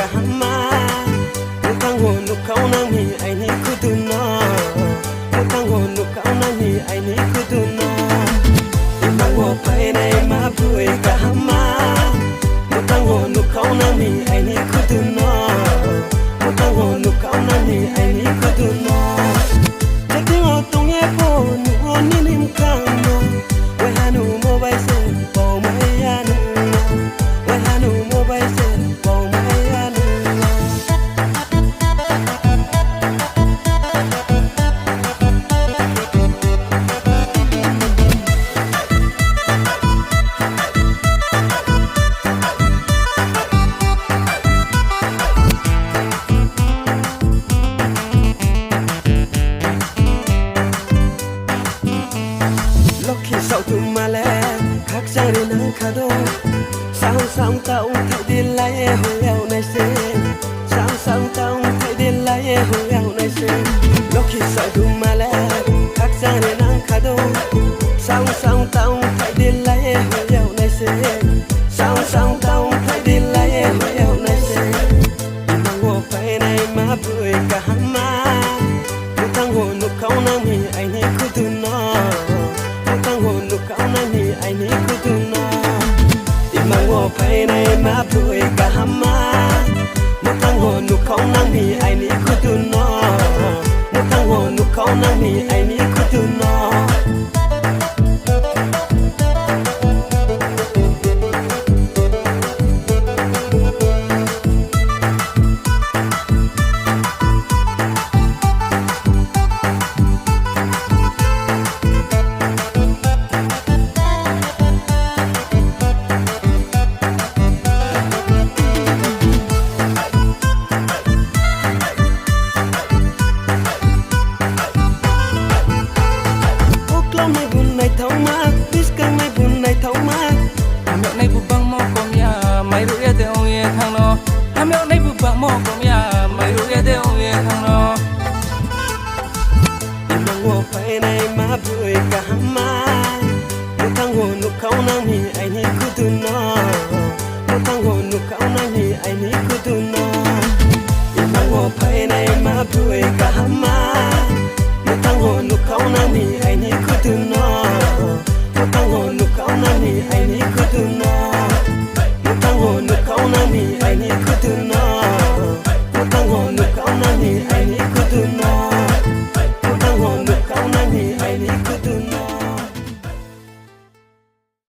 kahama mutango nukauna mi aini kuduna mutango nukauna mi aini kuduna imango paine mabui kahama mutango nukauna mi aini kuduna mutango nukauna mi aini kuduna jatingo tongye po nuo ninim kano wehanu mobile se po mayanu wehanu mobile se po mayanu sau tu male khắc sang đến nắng khado sáng sáng tao thấy đi lại hồi eo này xe sáng sáng tao thấy đi lại hồi eo này xe lúc khi sau tu male khắc sang đến nắng khado sáng sáng tao thấy đi lại hồi eo này xe sáng sáng tao thấy đi lại hồi eo này xe mang hồ phải này mà bưởi cả hama tang hồ nụ câu nang mi anh ấy cứ tu nó tang hồ nụ câu nang mi anh ấy cứ tu nó mang hồ phải này mà bưởi cả hama tang hồ nụ câu nang mi anh ấy cứ tu nó tang hồ nụ câu nang mi anh ấy cứ tu nó mai bun này thấu mát, whisky mai bun này thấu mát. Mẹ này bụng băng mò com ya, mai rủ ye te ông ye thang no. Mẹ này bụng băng mò com ya, mai rủ ye te ông ye thang no. Imang wo phải này mà bưởi cả hama, một thằng hồ nụ câu nang mi anh ấy cứ tu nó, một thằng hồ nụ câu nang mi anh ấy cứ tu nó. Imang wo phải này mà bưởi cả hama. Một thằng hồ nụ câu nang mi anh ấy cứ tu nó một thằng hồ nụ câu nang mi anh ấy cứ tu nó một thằng hồ nụ câu nang mi anh ấy